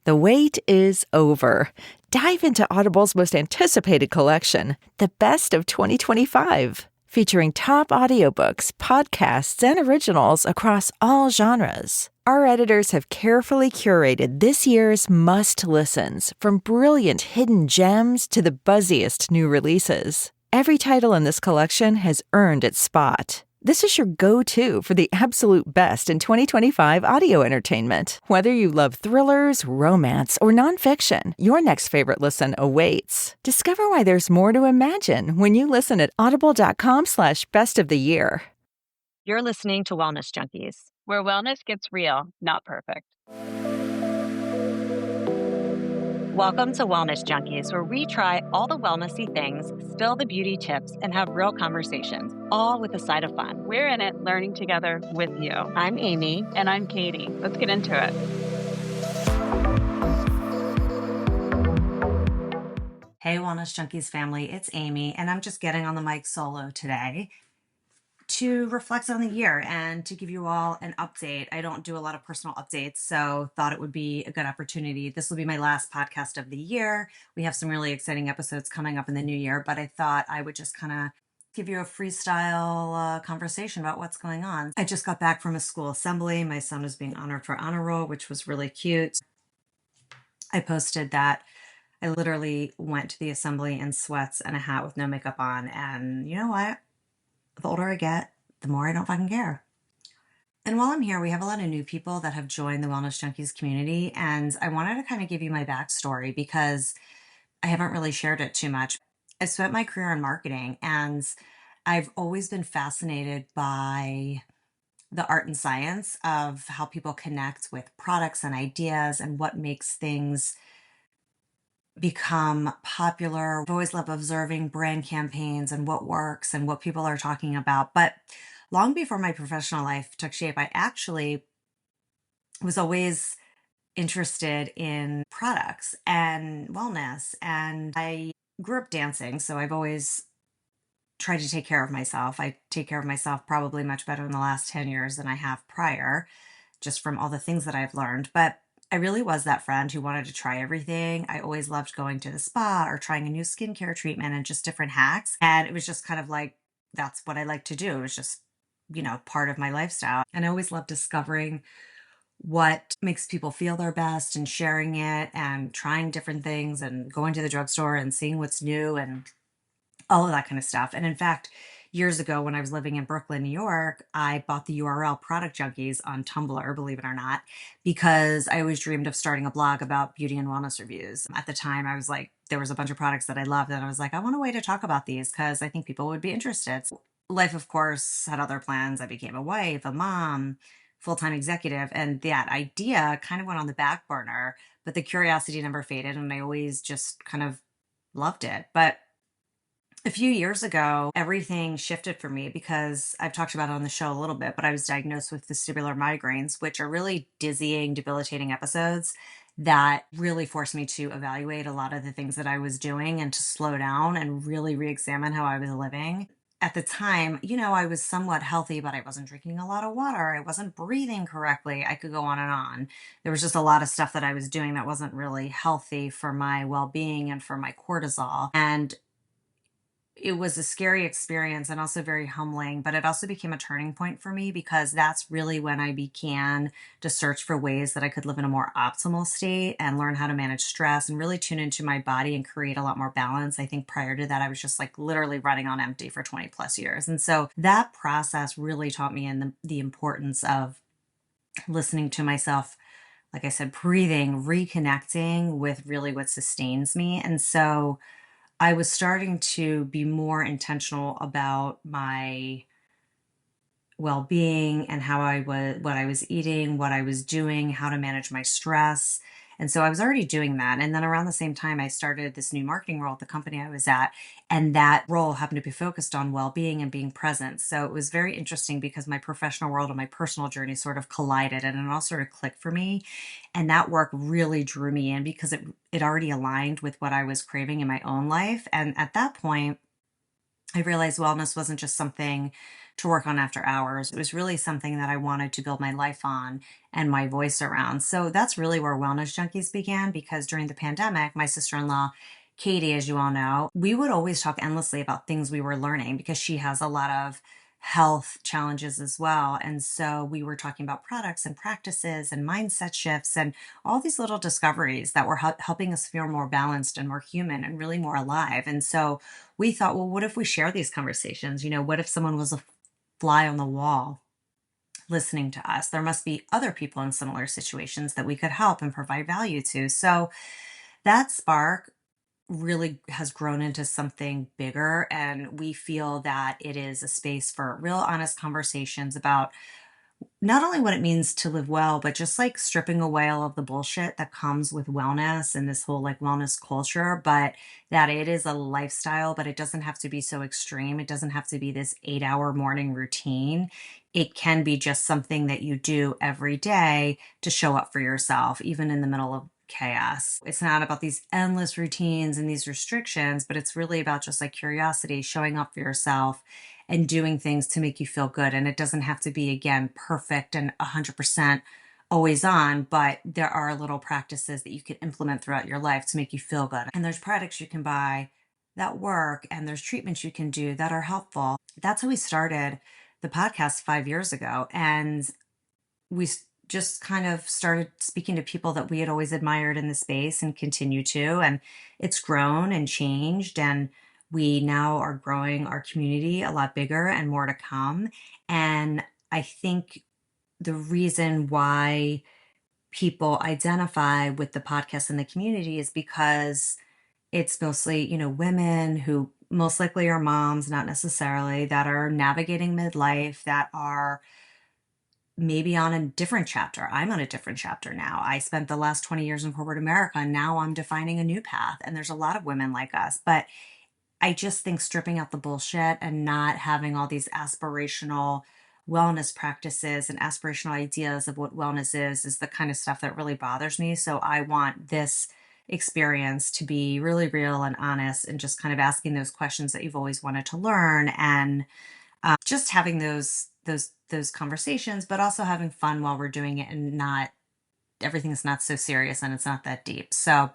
The wait is over. Dive into Audible's most anticipated collection, The Best of 2025, featuring top audiobooks, podcasts, and originals across all genres. Our editors have carefully curated this year's must-listens, from brilliant hidden gems to the buzziest new releases. Every title in this collection has earned its spot. This is your go-to for the absolute best in 2025 audio entertainment. Whether you love thrillers, romance, or nonfiction, your next favorite listen awaits. Discover why there's more to imagine when you listen at audible.com/bestoftheyear. You're listening to Wellness Junkies, where wellness gets real, not perfect. Welcome to Wellness Junkies, where we try all the wellnessy things, spill the beauty tips, and have real conversations, all with a side of fun. We're in it, learning together with you. I'm Amy. And I'm Katie. Let's get into it. Hey, Wellness Junkies family, it's Amy, and I'm just getting on the mic solo today to reflect on the year and to give you all an update. I don't do a lot of personal updates, so thought it would be a good opportunity. This will be my last podcast of the year. We have some really exciting episodes coming up in the new year, but I thought I would just kind of give you a freestyle conversation about what's going on. I just got back from a school assembly. My son was being honored for honor roll, which was really cute. I posted that I literally went to the assembly in sweats and a hat with no makeup on, and you know what? The older I get, the more I don't fucking care. And while I'm here, we have a lot of new people that have joined the Wellness Junkies community, and I wanted to kind of give you my backstory because I haven't really shared it too much. I spent my career in marketing, and I've always been fascinated by the art and science of how people connect with products and ideas and what makes things become popular. I've always loved observing brand campaigns and what works and what people are talking about. But long before my professional life took shape, I actually was always interested in products and wellness. And I grew up dancing, so I've always tried to take care of myself. I take care of myself probably much better in the last 10 years than I have prior, just from all the things that I've learned. But I really was that friend who wanted to try everything. I always loved going to the spa or trying a new skincare treatment and just different hacks. And it was just kind of like, that's what I like to do. It was just, part of my lifestyle. And I always loved discovering what makes people feel their best and sharing it and trying different things and going to the drugstore and seeing what's new and all of that kind of stuff. And in fact, years ago when I was living in Brooklyn, New York, I bought the URL Product Junkies on Tumblr, believe it or not, because I always dreamed of starting a blog about beauty and wellness reviews. At the time, I was like, there was a bunch of products that I loved, and I was like, I want a way to talk about these because I think people would be interested. Life, of course, had other plans. I became a wife, a mom, full-time executive, and that idea kind of went on the back burner, but the curiosity never faded, and I always just kind of loved it. But a few years ago, everything shifted for me because I've talked about it on the show a little bit, but I was diagnosed with vestibular migraines, which are really dizzying, debilitating episodes that really forced me to evaluate a lot of the things that I was doing and to slow down and really re-examine how I was living. At the time, I was somewhat healthy, but I wasn't drinking a lot of water. I wasn't breathing correctly. I could go on and on. There was just a lot of stuff that I was doing that wasn't really healthy for my well-being and for my cortisol. And it was a scary experience and also very humbling, but it also became a turning point for me because that's really when I began to search for ways that I could live in a more optimal state and learn how to manage stress and really tune into my body and create a lot more balance. I think prior to that, I was just like literally running on empty for 20 plus years. And so that process really taught me the importance of listening to myself, like I said, breathing, reconnecting with really what sustains me. And so I was starting to be more intentional about my well-being and what I was eating, what I was doing, how to manage my stress. And so I was already doing that. And then around the same time, I started this new marketing role at the company I was at. And that role happened to be focused on well-being and being present. So it was very interesting because my professional world and my personal journey sort of collided and it all sort of clicked for me. And that work really drew me in because it already aligned with what I was craving in my own life. And at that point, I realized wellness wasn't just something to work on after hours. It was really something that I wanted to build my life on and my voice around. So that's really where Wellness Junkies began, because during the pandemic, my sister in law, Katie, as you all know, we would always talk endlessly about things we were learning because she has a lot of health challenges as well. And so we were talking about products and practices and mindset shifts and all these little discoveries that were helping us feel more balanced and more human and really more alive. And so we thought, well, what if we share these conversations? What if someone was a fly on the wall listening to us? There must be other people in similar situations that we could help and provide value to. So that spark really has grown into something bigger. And we feel that it is a space for real honest conversations about not only what it means to live well, but just like stripping away all of the bullshit that comes with wellness and this whole like wellness culture, but that it is a lifestyle, but it doesn't have to be so extreme. It doesn't have to be this 8-hour morning routine. It can be just something that you do every day to show up for yourself, even in the middle of chaos. It's not about these endless routines and these restrictions, but it's really about just like curiosity, showing up for yourself and doing things to make you feel good. And it doesn't have to be, again, perfect and 100% always on, but there are little practices that you can implement throughout your life to make you feel good. And there's products you can buy that work, and there's treatments you can do that are helpful. That's how we started the podcast 5 years ago. And we just kind of started speaking to people that we had always admired in the space and continue to. And it's grown and changed. And we now are growing our community a lot bigger and more to come. And I think the reason why people identify with the podcast and the community is because it's mostly, women who most likely are moms, not necessarily, that are navigating midlife, that are maybe on a different chapter. I'm on a different chapter now. I spent the last 20 years in corporate America, and now I'm defining a new path. And there's a lot of women like us. But I just think stripping out the bullshit and not having all these aspirational wellness practices and aspirational ideas of what wellness is the kind of stuff that really bothers me. So I want this experience to be really real and honest, and just kind of asking those questions that you've always wanted to learn, and just having those conversations, but also having fun while we're doing it, and not everything's not so serious and it's not that deep. So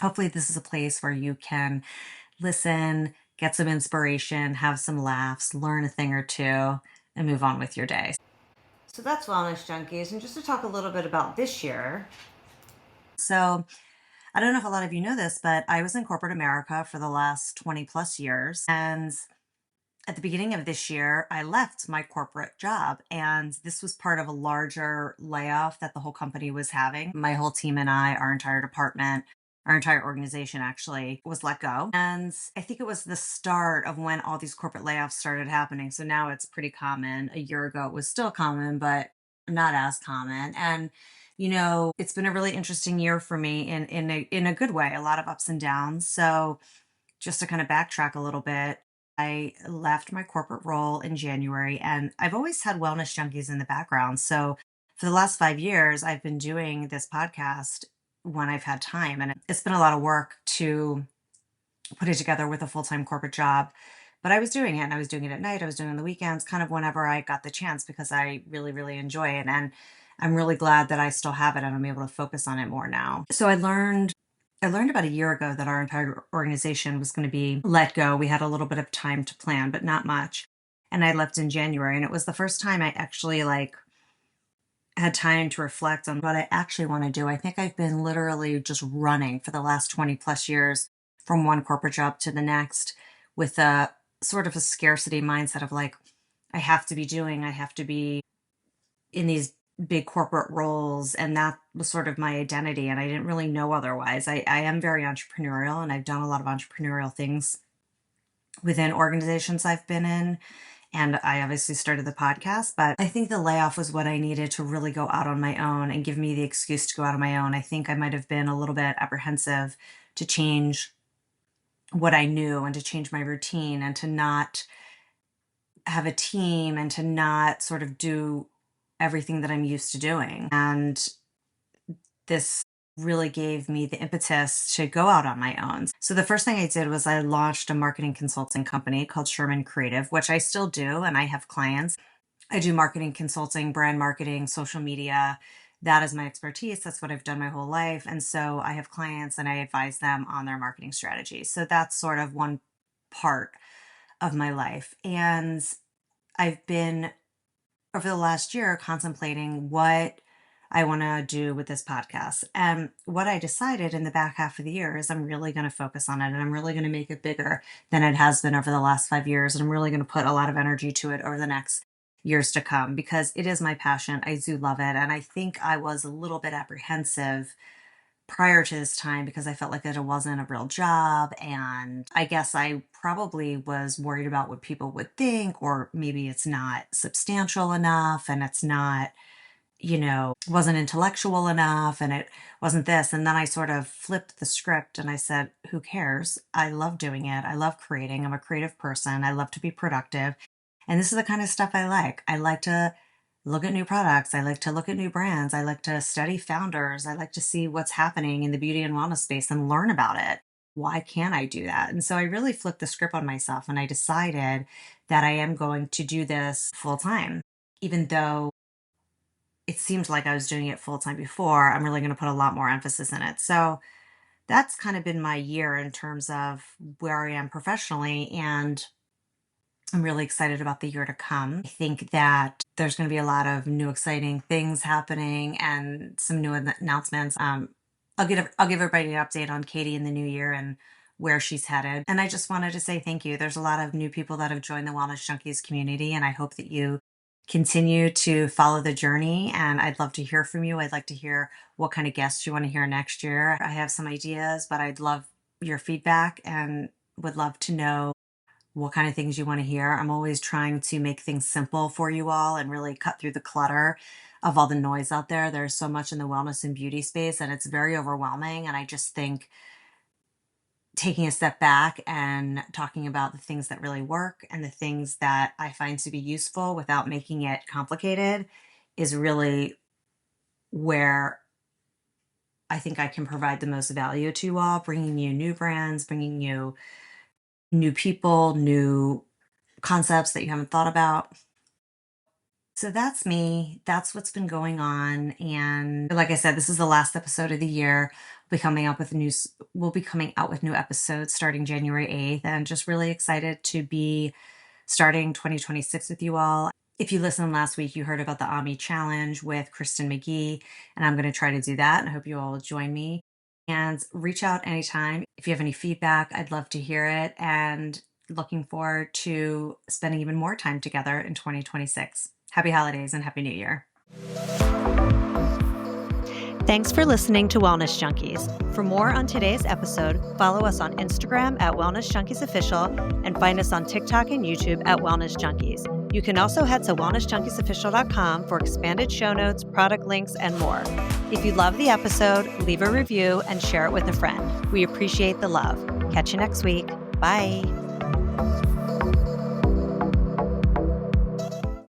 hopefully this is a place where you can listen, get some inspiration, have some laughs, learn a thing or two, and move on with your day. So that's Wellness Junkies. And just to talk a little bit about this year. So I don't know if a lot of you know this, but I was in corporate America for the last 20 plus years. And at the beginning of this year, I left my corporate job, and this was part of a larger layoff that the whole company was having. My whole team and I, our entire department, our entire organization actually was let go. And I think it was the start of when all these corporate layoffs started happening. So now it's pretty common. A year ago, it was still common, but not as common. And it's been a really interesting year for me in a good way, a lot of ups and downs. So just to kind of backtrack a little bit, I left my corporate role in January, and I've always had Wellness Junkies in the background. So for the last 5 years, I've been doing this podcast when I've had time, and it's been a lot of work to put it together with a full-time corporate job. But I was doing it, and I was doing it at night. I was doing it on the weekends, kind of whenever I got the chance, because I really, really enjoy it. And I'm really glad that I still have it and I'm able to focus on it more now. So I learned about a year ago that our entire organization was going to be let go. We had a little bit of time to plan, but not much. And I left in January, and it was the first time I actually had time to reflect on what I actually want to do. I think I've been literally just running for the last 20 plus years from one corporate job to the next, with a sort of a scarcity mindset of like, I have to be in these big corporate roles. And that was sort of my identity. And I didn't really know otherwise. I am very entrepreneurial, and I've done a lot of entrepreneurial things within organizations I've been in. And I obviously started the podcast, but I think the layoff was what I needed to really go out on my own and give me the excuse to go out on my own. I think I might have been a little bit apprehensive to change what I knew and to change my routine and to not have a team and to not sort of do everything that I'm used to doing. And this really gave me the impetus to go out on my own. So the first thing I did was I launched a marketing consulting company called Sherman Creative, which I still do, and I have clients. I do marketing consulting, brand marketing, social media. That is my expertise. That's what I've done my whole life. And so I have clients and I advise them on their marketing strategy. So that's sort of one part of my life. And I've been over the last year contemplating what I want to do with this podcast. And what I decided in the back half of the year is I'm really going to focus on it and I'm really going to make it bigger than it has been over the last 5 years. And I'm really going to put a lot of energy to it over the next years to come because it is my passion. I do love it. And I think I was a little bit apprehensive prior to this time because I felt like that it wasn't a real job. And I guess I probably was worried about what people would think, or maybe it's not substantial enough and it's not, wasn't intellectual enough and it wasn't this. And then I sort of flipped the script and I said, who cares? I love doing it. I love creating. I'm a creative person. I love to be productive. And this is the kind of stuff I like. I like to look at new products. I like to look at new brands. I like to study founders. I like to see what's happening in the beauty and wellness space and learn about it. Why can't I do that? And so I really flipped the script on myself and I decided that I am going to do this full time. Even though it seemed like I was doing it full time before, I'm really going to put a lot more emphasis in it. So that's kind of been my year in terms of where I am professionally. And I'm really excited about the year to come. I think that there's going to be a lot of new exciting things happening and some new announcements. I'll give everybody an update on Katie in the new year and where she's headed. And I just wanted to say thank you. There's a lot of new people that have joined the Wellness Junkies community, and I hope that you continue to follow the journey. And I'd love to hear from you. I'd like to hear what kind of guests you want to hear next year. I have some ideas, but I'd love your feedback and would love to know what kind of things you want to hear. I'm always trying to make things simple for you all and really cut through the clutter of all the noise out there. There's so much in the wellness and beauty space, and it's very overwhelming. And I just think taking a step back and talking about the things that really work and the things that I find to be useful without making it complicated is really where I think I can provide the most value to you all, bringing you new brands, bringing you new people, new concepts that you haven't thought about. So that's me. That's what's been going on. And like I said, this is the last episode of the year. We'll be coming out with new episodes starting January 8th, and just really excited to be starting 2026 with you all. If you listened last week, you heard about the AMI challenge with Kristen McGee, and I'm going to try to do that. And I hope you all will join me. And reach out anytime. If you have any feedback, I'd love to hear it. And looking forward to spending even more time together in 2026. Happy holidays and Happy New Year. Thanks for listening to Wellness Junkies. For more on today's episode, follow us on Instagram at Wellness Junkies Official and find us on TikTok and YouTube at Wellness Junkies. You can also head to wellnessjunkiesofficial.com for expanded show notes, product links, and more. If you love the episode, leave a review and share it with a friend. We appreciate the love. Catch you next week. Bye.